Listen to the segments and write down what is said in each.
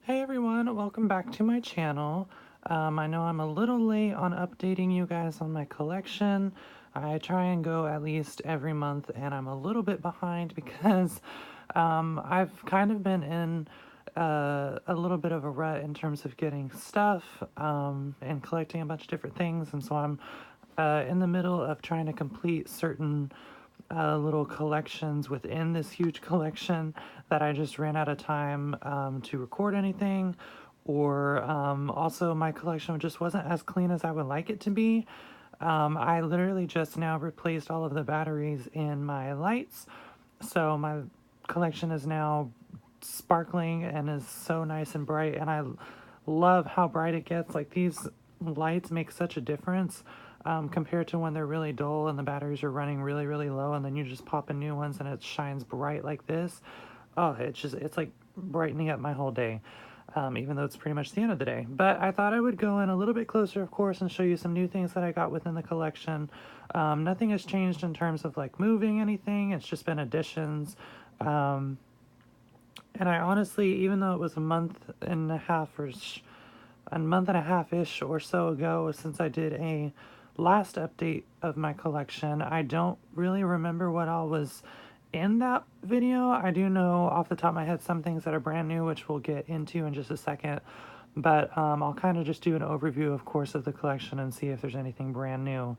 Hey everyone, welcome back to my channel. I know I'm a little late on updating you guys on my collection. I try and go at least every month, and I'm a little bit behind because I've kind of been in a little bit of a rut in terms of getting stuff and collecting a bunch of different things, and so I'm in the middle of trying to complete certain little collections within this huge collection that I just ran out of time to record anything, or also my collection just wasn't as clean as I would like it to be. I literally just now replaced all of the batteries in my lights, so my collection is now sparkling and is so nice and bright, and I love how bright it gets. Like, these lights make such a difference compared to when they're really dull and the batteries are running really, really low, and then you just pop in new ones and it shines bright like this. Oh, it's like brightening up my whole day, even though it's pretty much the end of the day. But I thought I would go in a little bit closer, of course, and show you some new things that I got within the collection. Nothing has changed in terms of like moving anything, it's just been additions. And I honestly, even though it was a month and a half ish or so ago since I did a last update of my collection, I don't really remember what all was in that video. I do know off the top of my head some things that are brand new, which we'll get into in just a second. But I'll kind of just do an overview, of course, of the collection and see if there's anything brand new.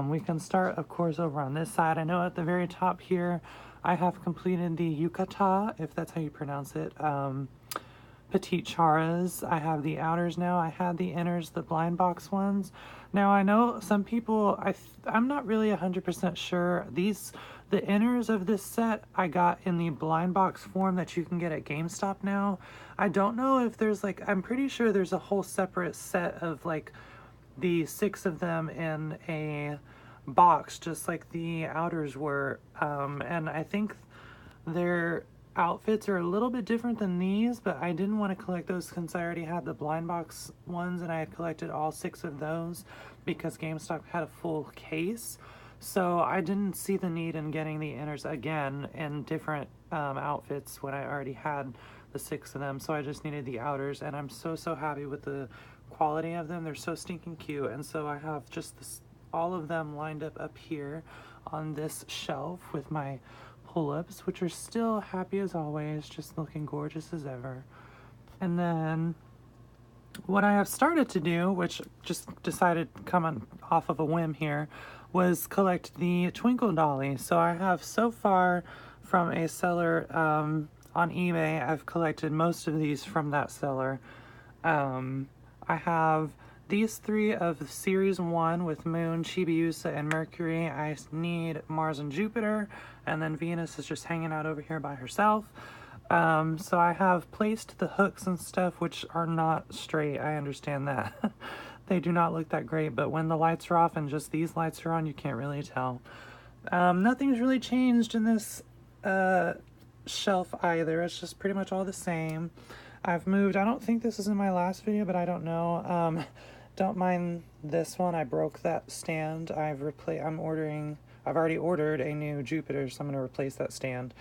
We can start, of course, over on this side. I know at the very top here, I have completed the Yukata, if that's how you pronounce it, Petite Charas. I have the outers now. I had the inners, the blind box ones. Now, I know some people, I'm not really 100% sure. The inners of this set I got in the blind box form that you can get at GameStop now. I don't know if there's like, I'm pretty sure there's a whole separate set of like the 6 of them in a box, just like the outers were. And I think their outfits are a little bit different than these, but I didn't want to collect those since I already had the blind box ones and I had collected all 6 of those because GameStop had a full case. So I didn't see the need in getting the inners again in different outfits when I already had the 6 of them. So I just needed the outers, and I'm so happy with the quality of them. They're so stinking cute, and so I have just all of them lined up here on this shelf with my pull-ups, which are still happy as always, just looking gorgeous as ever. And then what I have started to do, which just decided coming off of a whim here, was collect the Twinkle Dolly. So I have so far from a seller on eBay, I've collected most of these from that seller. I have these 3 of Series 1 with Moon, Chibiusa, and Mercury. I need Mars and Jupiter, and then Venus is just hanging out over here by herself. So I have placed the hooks and stuff, which are not straight. I understand that. They do not look that great, but when the lights are off and just these lights are on, you can't really tell. Nothing's really changed in this shelf either. It's just pretty much all the same. I've moved, I don't think this is in my last video, but I don't know. Don't mind this one. I broke that stand. I've already ordered a new Jupiter, so I'm going to replace that stand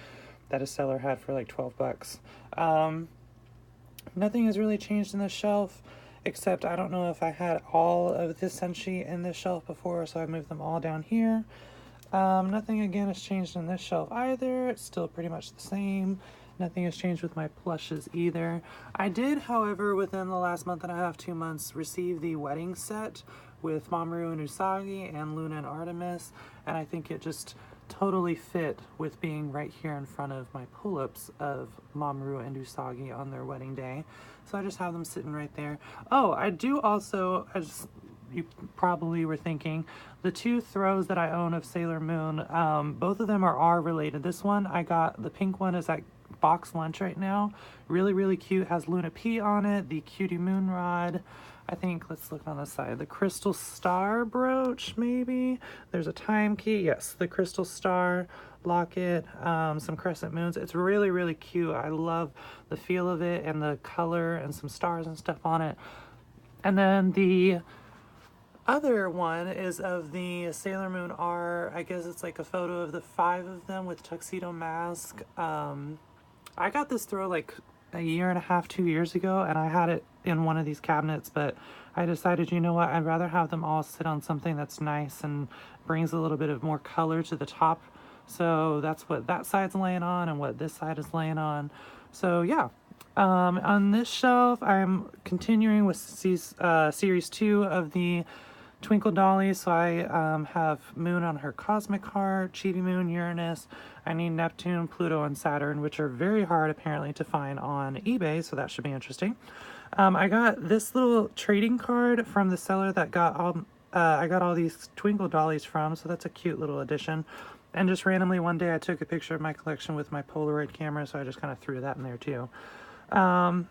that a seller had for like 12 bucks. Nothing has really changed in this shelf, except I don't know if I had all of this Senshi in this shelf before, so I moved them all down here. Nothing again has changed in this shelf either. It's still pretty much the same. Nothing has changed with my plushes either. I did, however, within the last month and a half, 2 months, receive the wedding set with Mamoru and Usagi and Luna and Artemis, and I think it just totally fit with being right here in front of my pull-ups of Mamoru and Usagi on their wedding day. So I just have them sitting right there. Oh, I do also, you probably were thinking, the 2 throws that I own of Sailor Moon, both of them are R-related. This one, I got, the pink one is at box lunch right now. Really cute. Has Luna P on it, the Cutie Moon Rod. I think, let's look on the side, the Crystal Star brooch, maybe. There's a time key. Yes, the Crystal Star locket, some crescent moons. It's really cute. I love the feel of it and the color and some stars and stuff on it. And then the other one is of the Sailor Moon R. I guess it's like a photo of the 5 of them with tuxedo mask. I got this throw like a year and a half, 2 years ago, and I had it in one of these cabinets, but I decided, you know what, I'd rather have them all sit on something that's nice and brings a little bit of more color to the top. So that's what that side's laying on and what this side is laying on. So yeah. On this shelf, I'm continuing with series 2 of the Twinkle Dolly. So I have Moon on her cosmic heart, Chibi Moon, Uranus. I need Neptune, Pluto, and Saturn, which are very hard apparently to find on eBay, so that should be interesting. I got this little trading card from the seller that got all I got all these Twinkle Dollies from, so that's a cute little addition. And just randomly one day I took a picture of my collection with my Polaroid camera, so I just kind of threw that in there too. But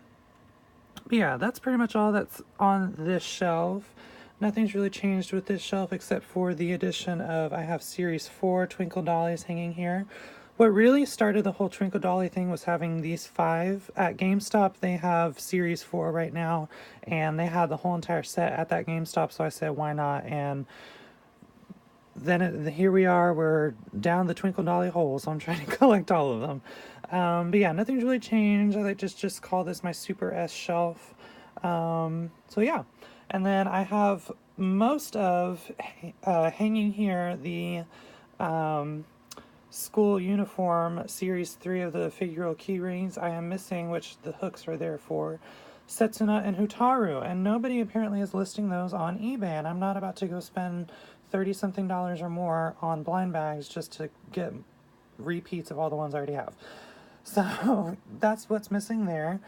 yeah, that's pretty much all that's on this shelf. Nothing's really changed with this shelf except for the addition of, I have Series 4 Twinkle Dollies hanging here. What really started the whole Twinkle Dolly thing was having these 5 at GameStop. They have Series 4 right now, and they had the whole entire set at that GameStop, so I said, why not? And then here we are, we're down the Twinkle Dolly hole, so I'm trying to collect all of them. But yeah, nothing's really changed. I just call this my Super S shelf. So yeah, and then I have most of hanging here the school uniform series 3 of the figural key rings. I am missing, which the hooks are there for, Setsuna and Hotaru, and nobody apparently is listing those on eBay, and I'm not about to go spend $30-something or more on blind bags just to get repeats of all the ones I already have. So that's what's missing there.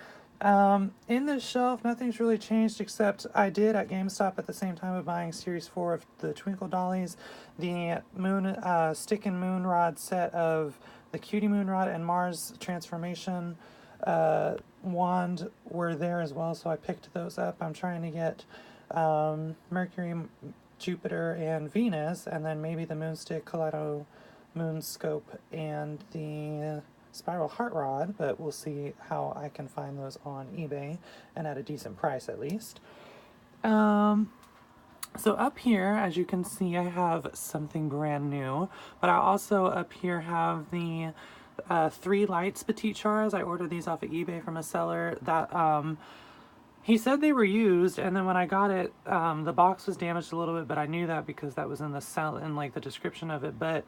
In this shelf, nothing's really changed except I did at GameStop at the same time of buying Series 4 of the Twinkle Dollies, the moon stick and moon rod set of the Cutie Moon Rod and Mars transformation wand were there as well, so I picked those up. I'm trying to get Mercury, Jupiter, and Venus, and then maybe the Moonstick, Kaleido Moonscope, and the Spiral Heart Rod, but we'll see how I can find those on eBay, and at a decent price at least. So up here, as you can see, I have something brand new, but I also up here have the 3 lights Petite Chars. I ordered these off of eBay from a seller that he said they were used, and then when I got it, the box was damaged a little bit, but I knew that because that was in the description of it. But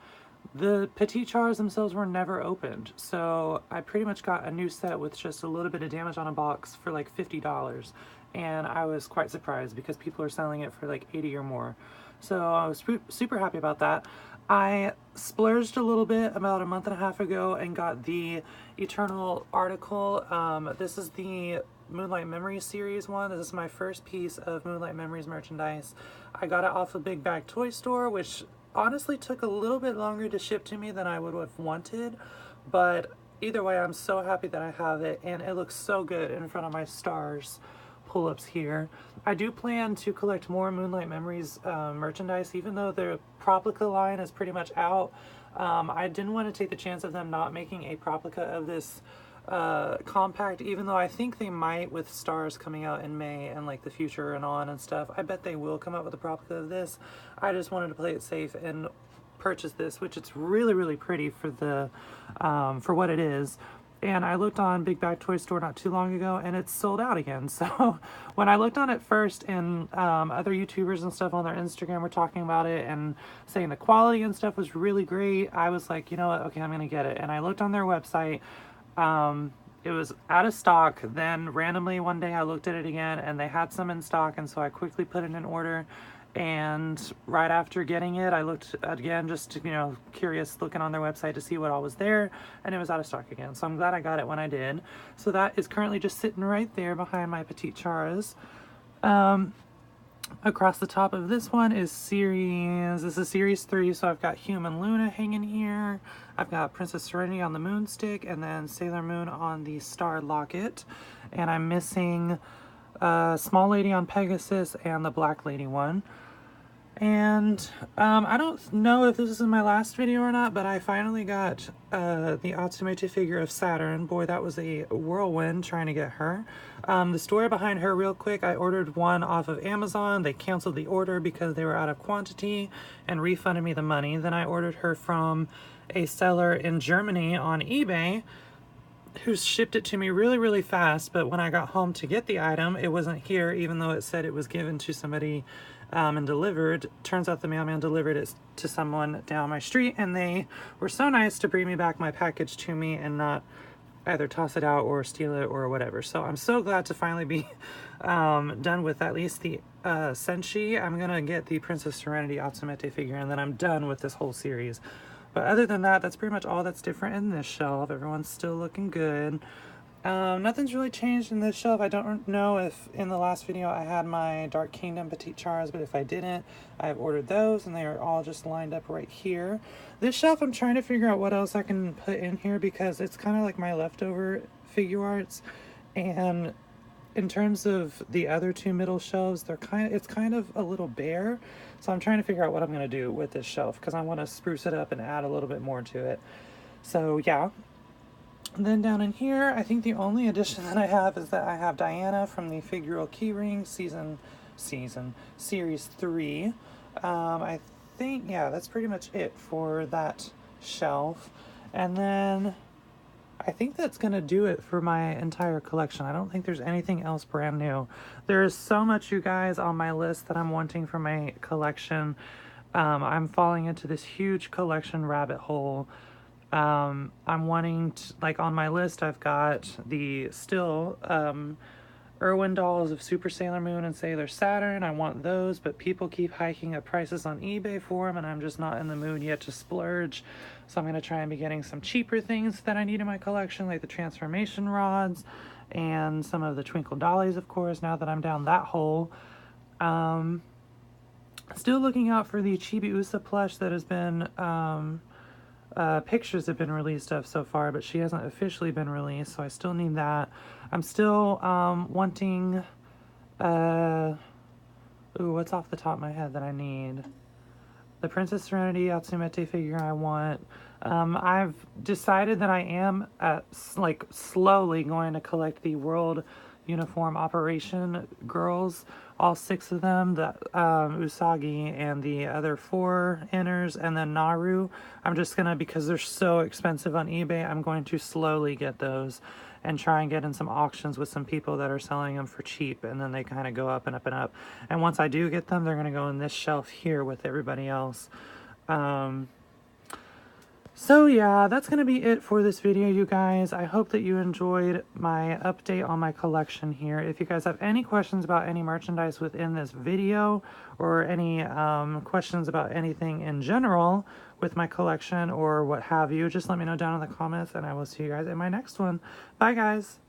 the Petite Chars themselves were never opened, so I pretty much got a new set with just a little bit of damage on a box for like $50, and I was quite surprised because people are selling it for like $80 or more. So I was super happy about that. I splurged a little bit about a month and a half ago and got the Eternal article. This is the Moonlight Memories series one. This is my first piece of Moonlight Memories merchandise. I got it off of Big Bag Toy Store, which honestly took a little bit longer to ship to me than I would have wanted, but either way, I'm so happy that I have it, and it looks so good in front of my stars pull-ups here. I do plan to collect more Moonlight Memories merchandise, even though the Proplica line is pretty much out. I didn't want to take the chance of them not making a Proplica of this compact, even though I think they might with Stars coming out in May and like the future and on and stuff. I bet they will come out with a Proplica of this. I just wanted to play it safe and purchase this, which it's really pretty for the for what it is. And I looked on Big Bag Toy Store not too long ago, and it's sold out again. So when I looked on it first, and other YouTubers and stuff on their Instagram were talking about it and saying the quality and stuff was really great, I was like, you know what, okay, I'm gonna get it. And I looked on their website. It was out of stock. Then randomly one day I looked at it again, and they had some in stock, and so I quickly put it in order. And right after getting it, I looked again, just, you know, curious, looking on their website to see what all was there, and it was out of stock again. So I'm glad I got it when I did. So that is currently just sitting right there behind my Petite Chars. Across the top of this one is this is series 3, so I've got Human Luna hanging here. I've got Princess Serenity on the Moonstick, and then Sailor Moon on the Star Locket. And I'm missing Small Lady on Pegasus and the Black Lady one. And I don't know if this is in my last video or not, but I finally got the automated figure of Saturn. Boy, that was a whirlwind trying to get her. The story behind her real quick, I ordered one off of Amazon. They canceled the order because they were out of quantity and refunded me the money. Then I ordered her from a seller in Germany on eBay, who shipped it to me really, really fast, but when I got home to get the item, it wasn't here, even though it said it was given to somebody and delivered. Turns out the mailman delivered it to someone down my street, and they were so nice to bring me back my package to me and not either toss it out or steal it or whatever. So I'm so glad to finally be done with at least the Senshi. I'm gonna get the Princess Serenity Atsumete figure, and then I'm done with this whole series. But other than that, that's pretty much all that's different in this shelf. Everyone's still looking good. Nothing's really changed in this shelf. I don't know if in the last video I had my Dark Kingdom Petite Chars, but if I didn't, I've ordered those and they are all just lined up right here. This shelf, I'm trying to figure out what else I can put in here because it's kind of like my leftover figure arts. And in terms of the other two middle shelves, it's kind of a little bare. So I'm trying to figure out what I'm going to do with this shelf because I want to spruce it up and add a little bit more to it. So yeah. And then down in here, I think the only addition that I have is that I have Diana from the Figural Keyring Series 3. I think, yeah, that's pretty much it for that shelf. And then I think that's going to do it for my entire collection. I don't think there's anything else brand new. There is so much, you guys, on my list that I'm wanting for my collection. I'm falling into this huge collection rabbit hole. I'm wanting to, like on my list, I've got the still Irwin dolls of Super Sailor Moon and Sailor Saturn. I want those, but people keep hiking up prices on eBay for them, and I'm just not in the mood yet to splurge. So I'm going to try and be getting some cheaper things that I need in my collection, like the transformation rods and some of the Twinkle Dollies, of course, now that I'm down that hole. Still looking out for the Chibi Usa plush that has been... pictures have been released of so far, but she hasn't officially been released, so I still need that. I'm still wanting what's off the top of my head that I need? The Princess Serenity Atsumete figure I want. I've decided that I am like slowly going to collect the World Uniform Operation girls, all 6 of them, the Usagi and the other 4 inners, and then Naru. I'm just gonna, because they're so expensive on eBay, I'm going to slowly get those and try and get in some auctions with some people that are selling them for cheap, and then they kind of go up and up and up. And once I do get them, they're gonna go in this shelf here with everybody else. So yeah, that's going to be it for this video, you guys. I hope that you enjoyed my update on my collection here. If you guys have any questions about any merchandise within this video, or any questions about anything in general with my collection or what have you, just let me know down in the comments, and I will see you guys in my next one. Bye, guys!